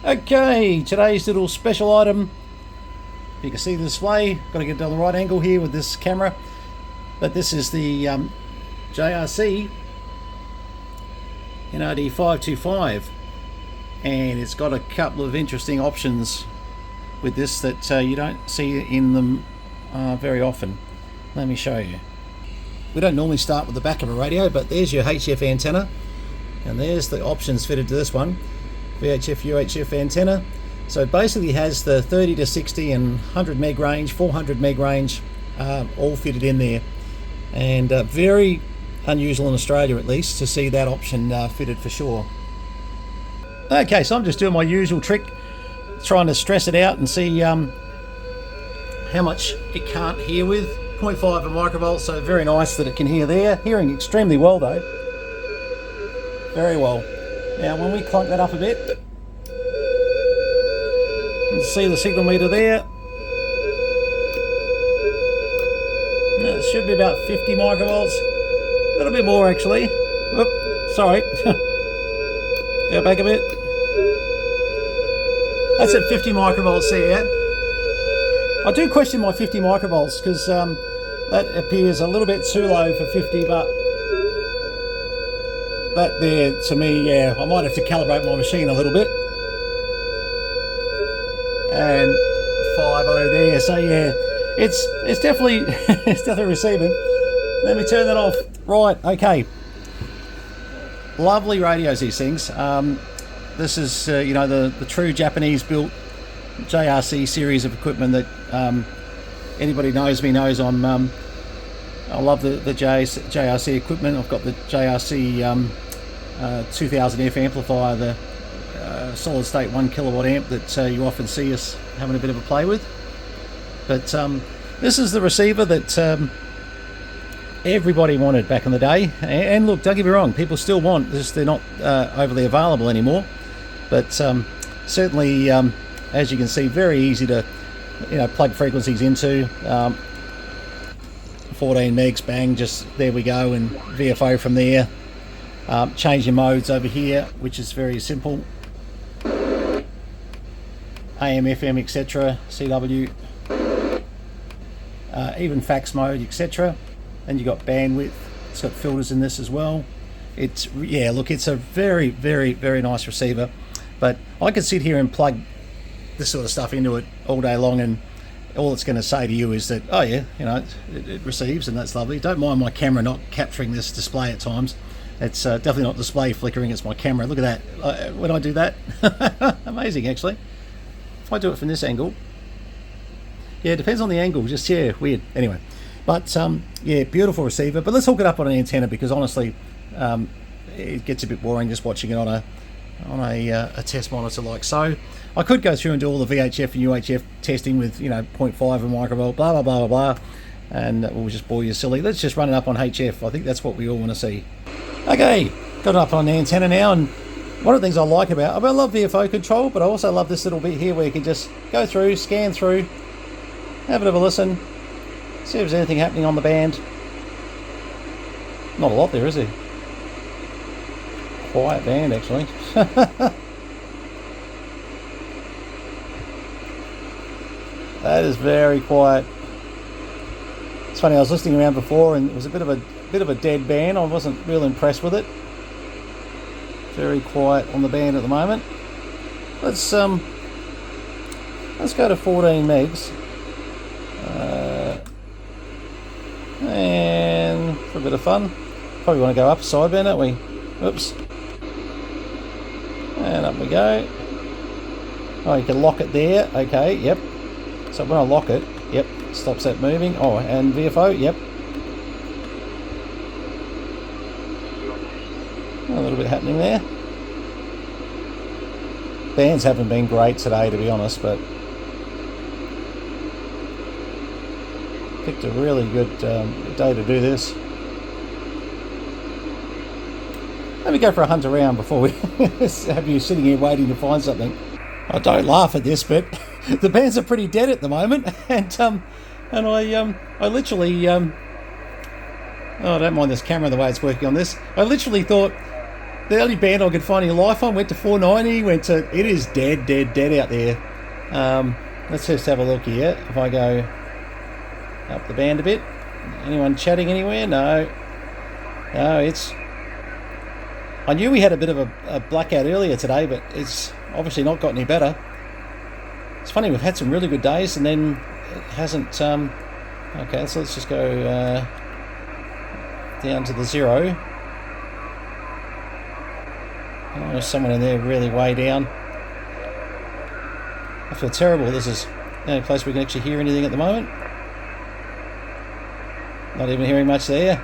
Okay, today's little special item. You can see the display. Got to get it on the right angle here with this camera. But this is the JRC NRD525, and it's got a couple of interesting options with this that you don't see in them very often. Let me show you. We don't normally start with the back of a radio, but there's your HF antenna, and there's the options fitted to this one. VHF UHF antenna. So it basically has the 30 to 60 and 100 meg range, 400 meg range, all fitted in there, and very unusual in Australia at least to see that option fitted for sure. Okay, so I'm just doing my usual trick, trying to stress it out and see how much it can't hear with. 0.5 microvolts, so very nice that it can hear there. Hearing extremely well though, very well. Now when we clunk that up a bit, you can see the signal meter there. Now, it should be about 50 microvolts, a little bit more actually. Whoop, sorry. Go back a bit. That's at 50 microvolts there. I do question my 50 microvolts because that appears a little bit too low for 50, but that there, to me, yeah, I might have to calibrate my machine a little bit. And 5.0 there, so yeah, it's definitely it's definitely receiving. Let me turn that off. Right, okay. Lovely radios, these things. This is you know, the true Japanese-built JRC series of equipment that anybody knows me knows I love the JRC equipment. I've got the JRC 2000F amplifier, the solid state 1 kilowatt amp that you often see us having a bit of a play with. But this is the receiver that everybody wanted back in the day, and look, don't get me wrong, people still want this. They're not overly available anymore, but certainly as you can see, very easy to, you know, plug frequencies into. 14 megs, bang, just there we go, and VFO from there. Change your modes over here, which is very simple. AM, FM, etc., CW, even fax mode, etc. And you got bandwidth. It's got filters in this as well. It's, yeah, look, it's a very, very, very nice receiver. But I could sit here and plug this sort of stuff into it all day long, and all it's going to say to you is that, oh yeah, you know, it receives, and that's lovely. Don't mind my camera not capturing this display at times. It's definitely not display flickering, it's my camera. Look at that, when I do that. Amazing actually. If I do it from this angle, yeah, it depends on the angle, just, yeah, weird. Anyway, but yeah, beautiful receiver. But let's hook it up on an antenna, because honestly it gets a bit boring just watching it on a test monitor like so. I could go through and do all the VHF and UHF testing with, you know, 0.5 microvolt, blah blah blah blah blah, and we'll just bore you silly. Let's just run it up on HF. I think that's what we all want to see. Okay, got it up on the antenna now, and one of the things I like about, I mean, I love VFO control, but I also love this little bit here where you can just go through, scan through, have a bit of a listen, see if there's anything happening on the band. Not a lot there, is there? Quiet band actually. That is very quiet. It's funny, I was listening around before and it was a bit of a dead band. I wasn't real impressed with it. Very quiet on the band at the moment. Let's go to 14 megs. And for a bit of fun, probably want to go up sideband, don't we? Oops. And up we go. Oh, you can lock it there. Okay, yep. So when I lock it, yep, stops that moving. Oh, and VFO, yep. A little bit happening there. Bands haven't been great today, to be honest, but picked a really good day to do this. Let me go for a hunt around before we have you sitting here waiting to find something. I don't laugh at this, but the bands are pretty dead at the moment, and I literally oh, I don't mind this camera the way it's working on this. I literally thought the only band I could find in life on went to 490, went to, it is dead out there. Let's just have a look here. If I go up the band a bit, anyone chatting anywhere? No, it's, I knew we had a bit of a blackout earlier today, but it's obviously not got any better. It's funny, we've had some really good days and then it hasn't. Okay, so let's just go down to the 0. Oh, there's someone in there really way down. I feel terrible. This is the only place we can actually hear anything at the moment. Not even hearing much there.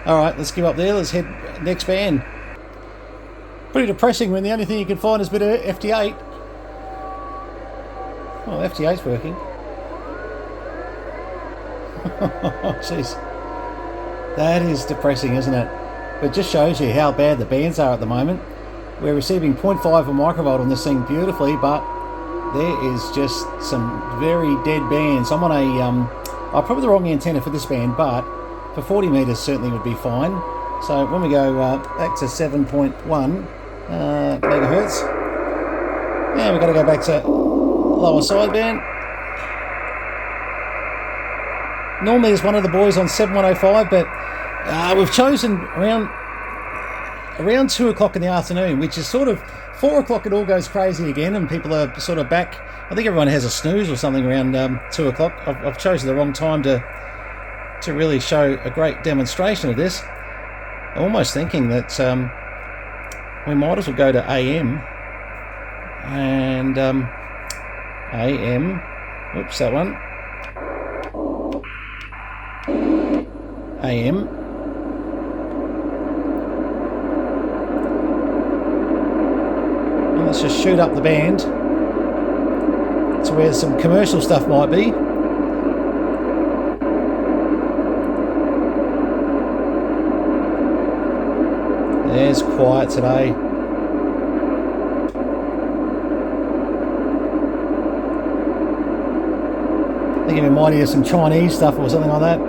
Alright, let's give up there. Let's head next band. Pretty depressing when the only thing you can find is a bit of FT8. Oh, FT8's working. Jeez. That is depressing, isn't it? But it just shows you how bad the bands are at the moment. We're receiving 0.5 of a microvolt on this thing beautifully, but there is just some very dead bands. I'm on a, probably the wrong antenna for this band, but for 40 meters certainly would be fine. So when we go back to 7.1 megahertz, yeah, we've got to go back to lower sideband. Normally there's one of the boys on 7105, but we've chosen around 2 o'clock in the afternoon, which is sort of 4 o'clock. It all goes crazy again, and people are sort of back. I think everyone has a snooze or something around 2 o'clock. I've chosen the wrong time to really show a great demonstration of this. I'm almost thinking that we might as well go to AM and AM. Oops, that one. AM. And let's just shoot up the band to where some commercial stuff might be. It's quiet today. I think we might hear some Chinese stuff or something like that.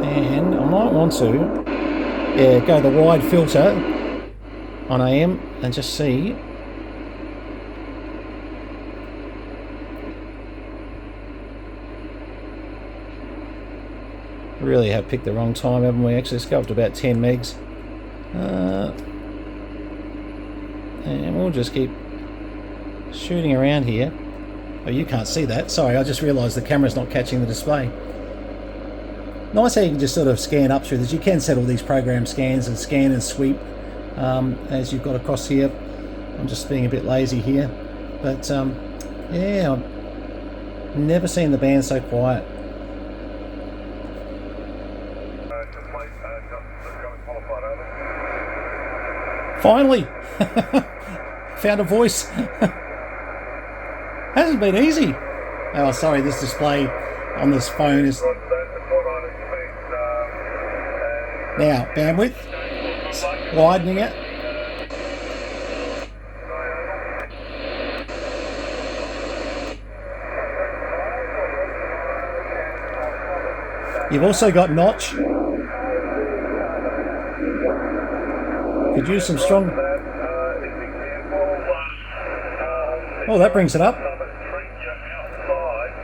And I might want to go the wide filter on AM and just see. Really have picked the wrong time, haven't we? Actually, let's go up to about 10 megs. And we'll just keep shooting around here. Oh, you can't see that. Sorry, I just realised the camera's not catching the display. Nice how you can just sort of scan up through this. You can set all these program scans and scan and sweep as you've got across here. I'm just being a bit lazy here. But yeah, I've never seen the band so quiet. Finally! Found a voice. Hasn't been easy. Oh, sorry, this display on this phone is... Now, bandwidth. Widening it. You've also got notch. Could use some strong... Oh, that brings it up.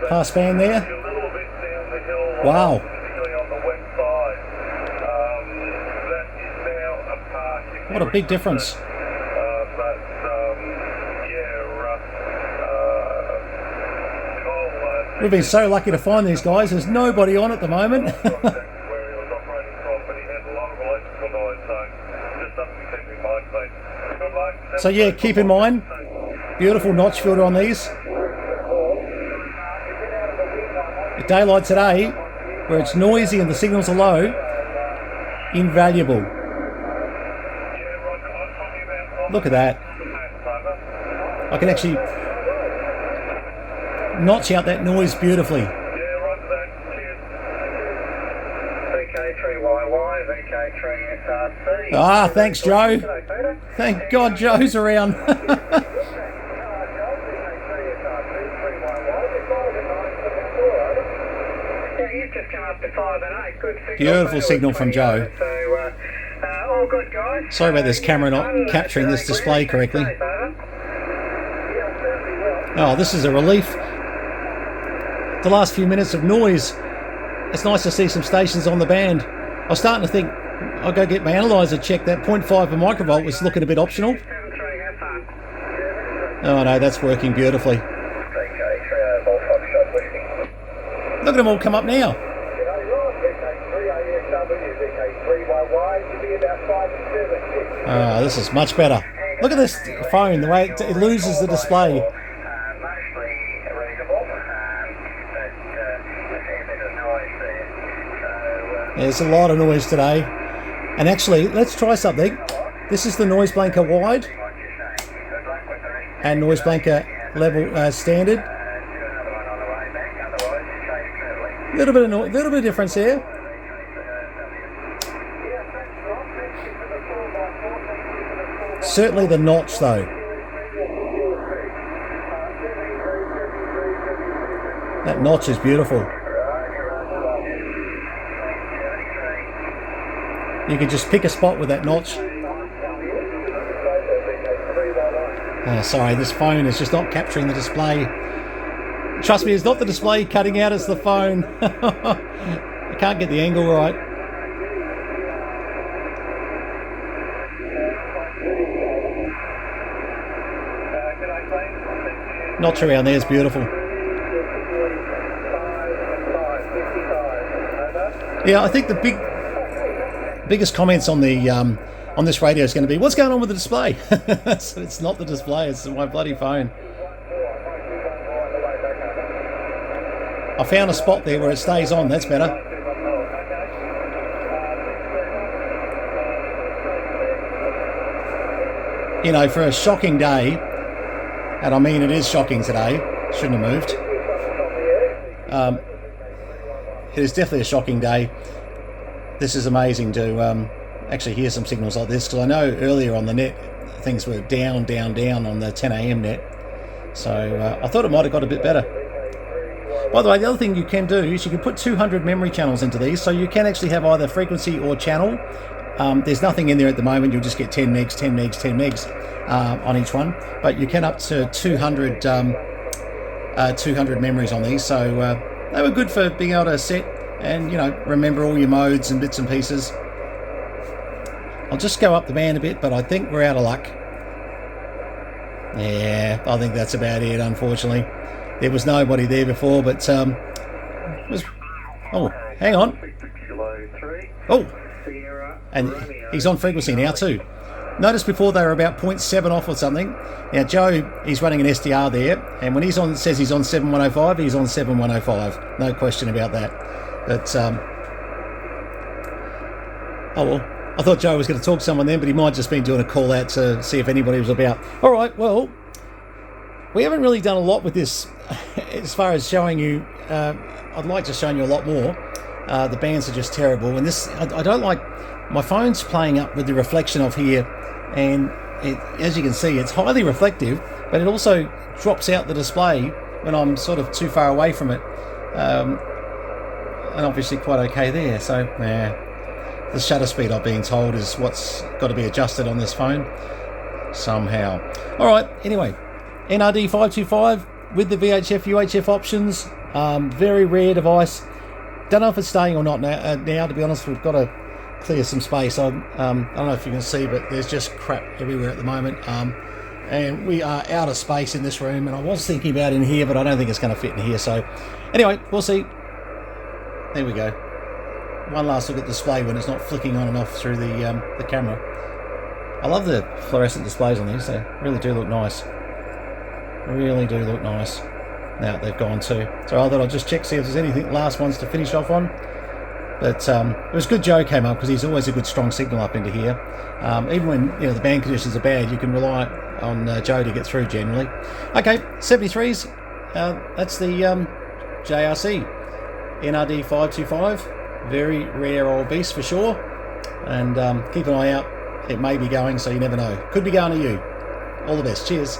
Pass band there. Wow. What a big difference. We've been so lucky to find these guys. There's nobody on at the moment. So yeah, keep in mind, beautiful notch filter on these. At daylight today, where it's noisy and the signals are low, invaluable. Look at that. I can actually notch out that noise beautifully. Ah, thanks, Joe. Thank God Joe's around. Beautiful signal from Joe. All good, guys. Sorry about this camera not capturing this display correctly. Oh, this is a relief. The last few minutes of noise. It's nice to see some stations on the band. I was starting to think I'll go get my analyzer checked. That 0.5 per microvolt was looking a bit optional. Oh no, that's working beautifully. Look at them all come up now. This is much better. Look at this phone, the way it loses the display. There's a lot of noise today. And actually, let's try something. This is the noise blanker wide and noise blanker level standard. Little bit of difference here. Certainly the notch though. That notch is beautiful. You can just pick a spot with that notch. Oh, sorry, this phone is just not capturing the display. Trust me, it's not the display cutting out, it's the phone. I can't get the angle right. Notch around there is beautiful. Yeah, I think the biggest comments on the on this radio is going to be, what's going on with the display? So it's not the display, it's my bloody phone. I found a spot there where it stays on, that's better. You know, for a shocking day, and I mean it is shocking today, shouldn't have moved. It is definitely a shocking day. This is amazing to actually hear some signals like this, because I know earlier on the net things were down on the 10 a.m. net. So I thought it might have got a bit better. By the way, the other thing you can do is you can put 200 memory channels into these, so you can actually have either frequency or channel. There's nothing in there at the moment, you'll just get 10 megs, 10 megs, 10 megs on each one. But you can up to 200 memories on these, so they were good for being able to set and, you know, remember all your modes and bits and pieces. I'll just go up the band a bit, but I think we're out of luck. Yeah, I think that's about it, unfortunately. There was nobody there before, but oh, hang on. Oh, and he's on frequency now too. Notice before they were about 0.7 off or something. Now Joe, he's running an SDR there, and when he's on, says he's on 7105, he's on 7105. No question about that. But oh well, I thought Joe was going to talk to someone then, but he might just been doing a call out to see if anybody was about. All right, well, we haven't really done a lot with this as far as showing you. I'd like to show you a lot more. The bands are just terrible, and this I don't like. My phone's playing up with the reflection of here, and as you can see, it's highly reflective, but it also drops out the display when I'm sort of too far away from it, and obviously quite okay there. So the shutter speed, I'm being told, is what's got to be adjusted on this phone somehow. All right, anyway, NRD525 with the VHF UHF options. Very rare device. Don't know if it's staying or not now, to be honest. We've got to clear some space. I don't know if you can see, but there's just crap everywhere at the moment, and we are out of space in this room, and I was thinking about in here, but I don't think it's going to fit in here. So anyway, we'll see. There we go. One last look at the display when it's not flicking on and off through the camera. I love the fluorescent displays on these. They really do look nice. Really do look nice. Now they've gone too. So I thought I'll just check, see if there's anything last ones to finish off on. But it was good Joe came up, because he's always a good strong signal up into here. Even when, you know, the band conditions are bad, you can rely on Joe to get through generally. Okay, 73s. That's the JRC NRD525. Very rare old beast for sure. And keep an eye out. It may be going, so you never know. Could be going to you. All the best. Cheers.